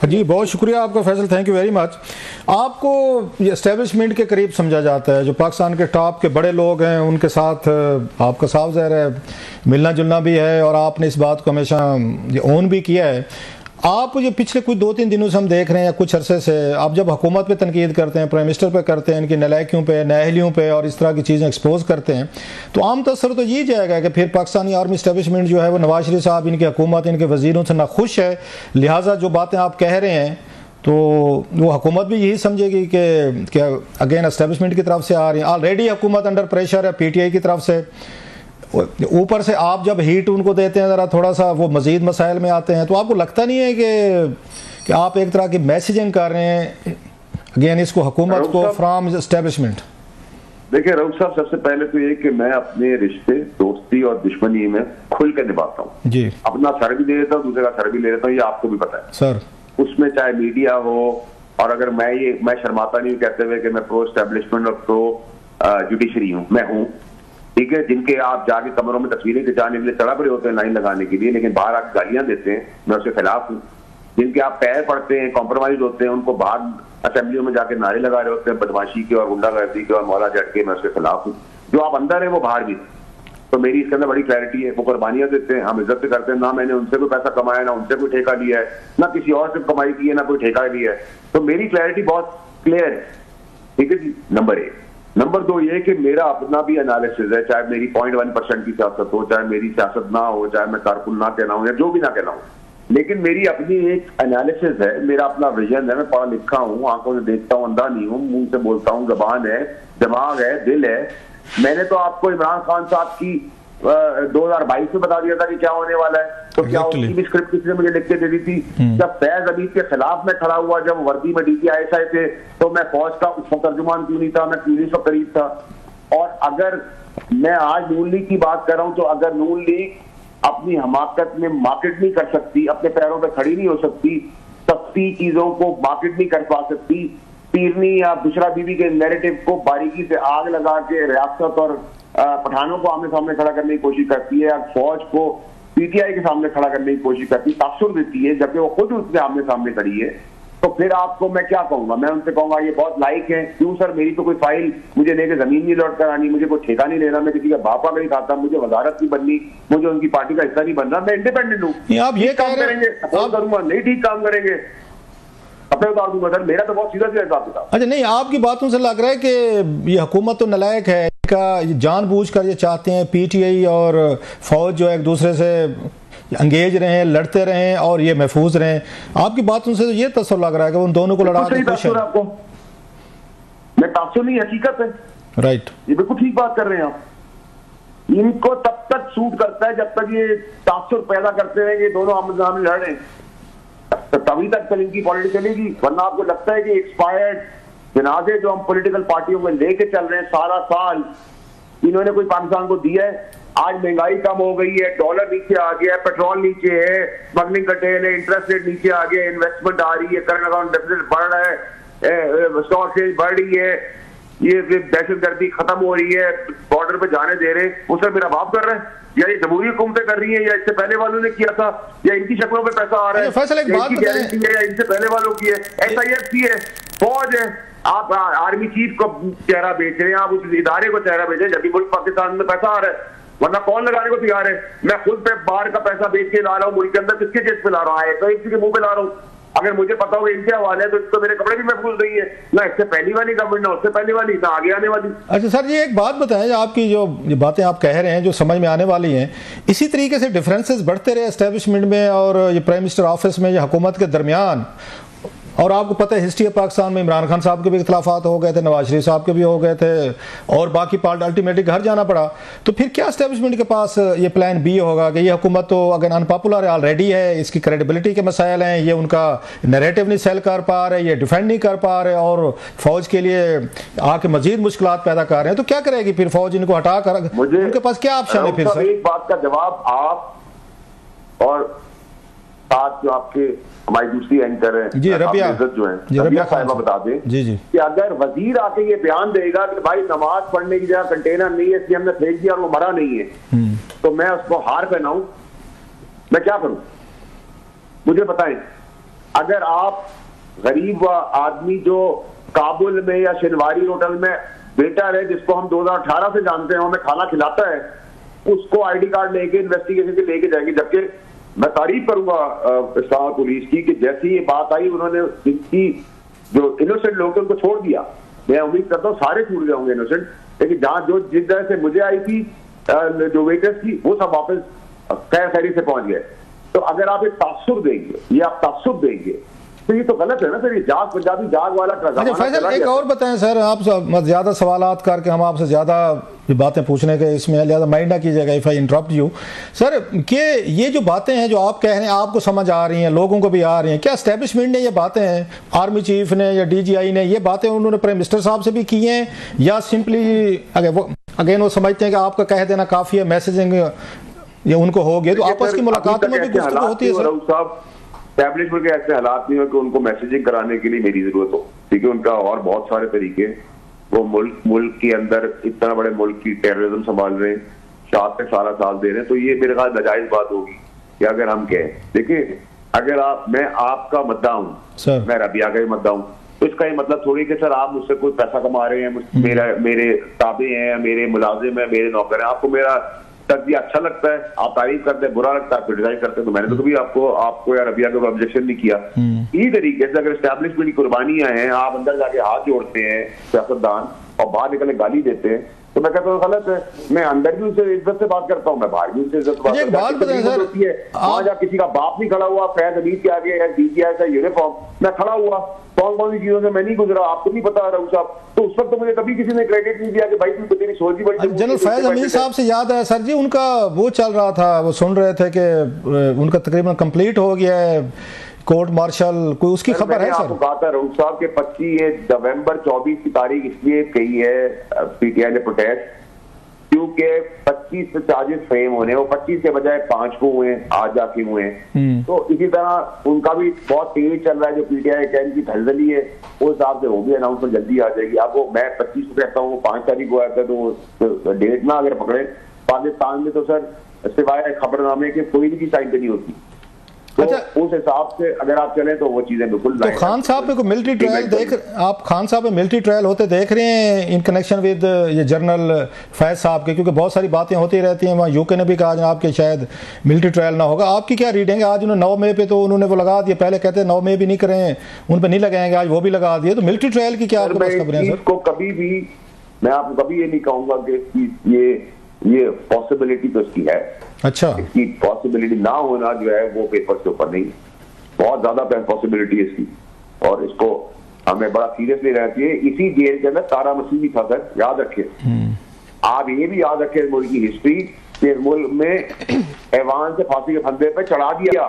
जी बहुत शुक्रिया आपका Faisal, thank you very much. आपको ये एस्टेब्लिशमेंट के करीब समझा जाता है, जो पाकिस्तान के टॉप के बड़े लोग हैं उनके साथ आपका साफ ज़ाहिर है मिलना जुलना भी है, और आपने इस बात को हमेशा ये ओन भी किया है। आप ये पिछले कुछ 2-3 दिनों से हम देख रहे हैं, कुछ अरसे से आप जब हुकूमत पे तनकीद करते हैं, प्राइम मिनिस्टर पे करते हैं, इनकी नलायकियों पे, नाअहलियों पे और इस तरह की चीज़ें एक्सपोज करते हैं, तो आम तसर तो ये जाएगा कि फिर पाकिस्तानी आर्मी इस्टेब्लिशमेंट जो है वो नवाज शरीफ साहब, इनकी हुकूमत, इनके वजीरों से नाखुश है। लिहाजा जो बातें आप कह रहे हैं तो वो हुकूमत भी यही समझेगी कि अगेन एस्टेब्लिशमेंट की तरफ से आ रही है। ऑलरेडी हुकूमत अंडर प्रेशर है PTI की तरफ से, ऊपर से आप जब हीट उनको देते हैं ज़रा थोड़ा सा वो मज़ीद मसाइल में आते हैं। तो आपको लगता नहीं है कि आप एक तरह की मैसेजिंग कर रहे हैं अगेन इसको हुकूमत को फ्रॉम एस्टेब्लिशमेंट? देखिए रऊफ साहब, सबसे पहले तो ये कि मैं अपने रिश्ते, दोस्ती और दुश्मनी में खुल कर निभाता हूँ जी। अपना सर भी दे देता हूँ, दूसरे का सर भी ले लेता हूँ, ये आपको भी पता है सर। उसमें चाहे मीडिया हो, और अगर मैं शर्माता नहीं कहते हुए कि मैं प्रो एस्टेब्लिशमेंट और प्रो जुडिशरी हूँ, मैं हूँ, ठीक है। जिनके आप जाके कमरों में तस्वीरें खिंचाने के लिए चढ़ा पड़े होते हैं लाइन लगाने के लिए, लेकिन बाहर आप गालियां देते हैं, मैं उसके खिलाफ हूँ। जिनके आप पैर पड़ते हैं, कॉम्प्रोमाइज होते हैं, उनको बाहर असेंबलियों में जाके नारे लगा रहे होते हैं बदमाशी के और गुंडागर्दी के और मौला झटके, मैं उसके खिलाफ हूँ। जो आप अंदर है वो बाहर भी, तो मेरी इसके अंदर बड़ी क्लैरिटी है। वो कुर्बानियां देते हैं, हम इज्जत से करते हैं, ना मैंने उनसे कोई पैसा कमाया, ना उनसे कोई ठेका लिया है, ना किसी और से कमाई की है, ना कोई ठेका लिया है। तो मेरी क्लैरिटी बहुत क्लियर है, ठीक है जी। नंबर 1। नंबर 2 ये कि मेरा अपना भी एनालिसिस है, चाहे मेरी 0.1% की सियासत हो, चाहे मेरी सियासत ना हो, चाहे मैं कारकुन ना कहना हूं या जो भी ना कहना हूं, लेकिन मेरी अपनी एक एनालिसिस है, मेरा अपना विजन है। मैं पढ़ा लिखा हूं, आंखों से देखता हूं, अंधा नहीं हूं, मुंह से बोलता हूं, जबान है, दिमाग है, दिल है। मैंने तो आपको इमरान खान साहब की 2022 में बता दिया था कि क्या होने वाला है, तो क्या उसकी भी स्क्रिप्ट किसी ने मुझे लिख के दे दी थी। जब फैज अमीद के खिलाफ मैं खड़ा हुआ, जब वर्दी में DPISI थे, तो मैं फौज का तर्जुमान क्यों नहीं था, मैं पुलिस का करीब था। और अगर मैं आज नून लीग की बात कर रहा हूं, तो अगर नून लीग अपनी हमाकत में मार्केट नहीं कर सकती, अपने पैरों पर खड़ी नहीं हो सकती, सस्ती चीजों को मार्केट नहीं कर पा सकती, पीरनी या बुशरा बीबी के नैरेटिव को बारीकी से आग लगा के रियासत और पठानों को आमने सामने खड़ा करने की कोशिश करती है, फौज को PTI के सामने खड़ा करने की कोशिश करती है, तासुर देती है, जबकि वो खुद उसके आमने सामने खड़ी है, तो फिर आपको मैं क्या कहूंगा? मैं उनसे कहूंगा ये बहुत लाइक है। क्यों सर? मेरी तो कोई फाइल मुझे लेके जमीन नहीं लौट कर आनी, मुझे कोई ठेका नहीं लेना, मैं किसी का बापा नहीं खाता, मुझे वजारत नहीं बननी, मुझे उनकी पार्टी का हिस्सा नहीं बनना, मैं इंडिपेंडेंट हूँ। आप ये काम करेंगे, सपोर्ट करूंगा, नहीं ठीक काम करेंगे अपने उतार दूंगा सर। मेरा तो बहुत सीधा हिसाब किताब। अच्छा, नहीं, आपकी बातों से लग रहा है कि ये हुकूमत तो नालायक है, इनका जानबूझकर ये चाहते हैं PTI और फौज जो एक दूसरे से अंगेज रहें, लड़ते रहें और ये महफूज रहें। आपकी बातों से तो ये तस्वर लग रहा है कि उन दोनों को लड़ा के खुश है। आपको मैं तासुर नहीं, हकीकत है। राइट, ये बिल्कुल ठीक बात कर रहे हैं आप। इनको तब तक सूट करता है जब तक ये तासुर पैदा करते रहेंगे, दोनों आमने-सामने लड़ रहे हैं, तभी तक इनकी पॉलिटिक्स चलेगी। वरना आपको लगता है कि एक्सपायर्ड जनाजे जो हम पॉलिटिकल पार्टियों में लेके चल रहे हैं सारा साल, इन्होंने कोई पाकिस्तान को दिया है? आज महंगाई कम हो गई है, डॉलर नीचे आ गया है, पेट्रोल नीचे है, स्मगलिंग कटेल है, इंटरेस्ट रेट नीचे आ गया, इन्वेस्टमेंट आ रही है, करंट अकाउंट डेफिसिट बढ़ रहा है, स्टॉक एक्सचेंज बढ़ रही है, ये दहशतगर्दी खत्म हो रही है, बॉर्डर पे जाने दे रहे, वो सब मेरा बाप कर रहा है, या ये जमहूरी हुकूमतें कर रही है, या इससे पहले वालों ने किया था, या इनकी शक्लों पे पैसा आ रहा है, इनकी गारंटी है, या इनसे पहले वालों की है, SIF की है, फौज है। आप आर्मी चीफ को चेहरा बेच रहे हैं, आप उस इदारे को चेहरा बेच रहे हैं, जब भी मुल्क पाकिस्तान में पैसा आ रहा है, वरना कौन लगाने को तैयार है? मैं खुद पे बाहर का पैसा बेच के ला रहा हूँ, मुल्क के अंदर किसके जेब पे ला रहा है? तो इसी के मुंह पे ला रहा हूँ। अगर मुझे पता हो इनके हवाले है तो इसको मेरे कपड़े भी महफूज नहीं है, ना इससे पहली वाली गवर्नमेंट, ना उससे पहली वाली, ना आगे आने वाली। अच्छा सर, ये एक बात बताएं, आपकी जो बातें आप कह रहे हैं जो समझ में आने वाली हैं, इसी तरीके से डिफरेंसेस बढ़ते रहे एस्टेब्लिशमेंट में और ये प्राइम मिनिस्टर ऑफिस में, ये हुकूमत के दरमियान, और आपको पता है हिस्ट्री ऑफ पाकिस्तान में इमरान खान साहब के भी इख्तलाफात हो गए थे, नवाज शरीफ साहब के भी हो गए थे, और बाकी पार्टी अल्टीमेटली घर जाना पड़ा। तो फिर क्या एस्टेब्लिशमेंट के पास ये प्लान B होगा कि ये हुकूमत तो अगर अनपॉपुलर ऑलरेडी है, इसकी क्रेडिबिलिटी के मसाइल हैं, ये उनका नैरेटिव नहीं सेल कर पा रहे, ये डिफेंड नहीं कर पा रहे, और फौज के लिए आके मजीद मुश्किलात पैदा कर रहे हैं, तो क्या करेगी फिर फौज? इनको हटा कर उनके पास क्या ऑप्शन है फिर? सर एक बात का जवाब आप और साथ जो आपके हमारी दूसरी एंकर है जी रबिया, जो है रबिया साहिबा बता दें जी जी कि अगर वजीर आके ये बयान देगा कि भाई नमाज पढ़ने की जगह कंटेनर नहीं है, इसलिए हमने फेंक दिया और वो मरा नहीं है, तो मैं उसको हार पहनाऊं? मैं क्या करूं? मुझे बताएं। अगर आप गरीब आदमी जो काबुल में या शिनवारी होटल में वेटर है, जिसको हम 2018 से जानते हैं, हमें खाना खिलाता है, उसको आईडी कार्ड लेके इन्वेस्टिगेशन के लेके जाएंगे। जबकि मैं तारीफ करूंगा इस्लामाबाद पुलिस की कि जैसी ये बात आई उन्होंने जिनकी जो इनोसेंट लोग थे उनको छोड़ दिया। मैं उम्मीद करता हूँ सारे छूट गए होंगे इनोसेंट, लेकिन जहां जो जिस तरह से मुझे आई थी जो वेटर्स थी वो सब वापस खैर खैरी से पहुंच गए। तो अगर आप एक तासुब देंगे, ये आप तासुब देंगे, तो ये तो गलत है ना सर। ये जाग पंजाबी जाग वाला फैसल एक और बताएं सर, आप ज्यादा सवालात करके हम आपसे ज्यादा बातें पूछने के इसमें ज्यादा माइंड ना कीजिएगा if I interrupt you sir, कि ये जो बातें हैं जो आप कह रहे हैं आपको समझ आ रही हैं, लोगों को भी आ रही हैं, क्या एस्टेब्लिशमेंट ने ये बातें हैं, आर्मी चीफ ने या DGI ने ये बातें उन्होंने प्राइम मिनिस्टर साहब से भी की हैं, या सिंपली अगेन वो समझते हैं कि आपका कह देना काफी है, मैसेजिंग ये उनको हो गया, तो आपस की मुलाकात में भी गुफ्तगू होती है सर। एस्टैब्लिशमेंट के ऐसे हालात नहीं हो कि उनको मैसेजिंग कराने के लिए मेरी जरूरत हो, ठीक है। उनका और बहुत सारे तरीके, वो मुल्क के अंदर इतना बड़े मुल्क की टेररिज्म संभाल रहे हैं, 7 से 12 साल दे रहे हैं, तो ये मेरे ख्याल नाजायज बात होगी कि अगर हम कहें। देखिए अगर मैं आपका मद्दा हूँ, मैं रबिया का ही मद्दा हूँ, तो इसका ये मतलब थोड़ी कि सर आप मुझसे कोई पैसा कमा रहे हैं, मेरे ताबे हैं, मेरे मुलाजिम है, मेरे नौकर हैं, आपको मेरा तर्जिया अच्छा लगता है, आप तारीफ करते हैं, बुरा लगता है क्रिटिसाइज करते हैं, तो मैंने तो कभी आपको या रबिया को ऑब्जेक्शन नहीं किया। इसी तरीके से अगर एस्टैब्लिशमेंट की कुर्बानियां हैं, आप अंदर जाके हाथ जोड़ते हैं सियासतदान और बाहर निकलने गाली देते हैं, तो मैं कहता हूँ गलत है। मैं अंदर भी उनसे इज्जत से बात करता हूँ, मैं बाहर भी उनसे इज्जत से बात करता हूँ। वहां जहाँ किसी का बाप नहीं खड़ा हुआ, फैज हमीद के आगे है DGI का यूनिफॉर्म, मैं खड़ा हुआ, कौन सी चीजों से मैं नहीं गुजरा, आपको नहीं पता राउत साहब, तो उस वक्त तो मुझे कभी किसी ने क्रेडिट नहीं दिया कि भाई तुम तेरी सोच ही बड़ी। जनरल फैज हमीद साहब से याद है सर जी, उनका वो चल रहा था, वो सुन रहे थे कि उनका तकरीबन कंप्लीट हो गया है कोर्ट मार्शल, कोई उसकी खबर है सर? आपको कहा था राउत साहब के 25 नवंबर 24 की तारीख इसलिए कही है PTI ने प्रोटेस्ट, क्योंकि 25 चार्जेस फ्रेम होने, वो 25 के बजाय 5 को हुए, आज जाके हुए। तो इसी तरह उनका भी बहुत तेज चल रहा है, जो PTI की धलदली है उस हिसाब से वो भी अनाउंसमेंट जल्दी आ जाएगी। आपको मैं 25 को कहता हूँ, 5 तारीख को आया था, तो डेट ना अगर पकड़े पाकिस्तान में तो सर सिवाय खबरनामे के कोई भी साइन पे नहीं होती। तो उस हिसाब से अगर आप चलें तो वो चीजें बिल्कुल। तो खान साहब पे कोई मिलिट्री ट्रायल आप खान साहब पे मिलिट्री ट्रायल होते देख रहे हैं इन कनेक्शन विद ये जनरल फैज साहब के? क्योंकि बहुत सारी बातें होती रहती हैं, वहाँ UK ने भी कहा जनाब कि शायद मिलिट्री ट्रायल ना होगा। आपकी क्या रीडिंग है? आज उन्होंने 9 मई पे तो उन्होंने वो लगा दिया, पहले कहते 9 मई भी नहीं करें, उन पर नहीं लगाएंगे, आज वो भी लगा दिए। तो मिलिट्री ट्रायल की क्या आपके पास खबरें हैं सर? कभी भी मैं आपको कभी ये नहीं कहूंगा कि ये पॉसिबिलिटी तो इसकी है। अच्छा, इसकी पॉसिबिलिटी ना होना जो है वो पेपर के ऊपर नहीं, बहुत ज्यादा पॉसिबिलिटी है इसकी, और इसको हमें बड़ा सीरियसली रहती है। इसी जेल के अंदर तारा मसीह भी था सर, याद रखिए। आप ये भी याद रखिए मुल्क की हिस्ट्री, मुल्क में ऐवान से फांसी के फंदे पे चढ़ा दिया।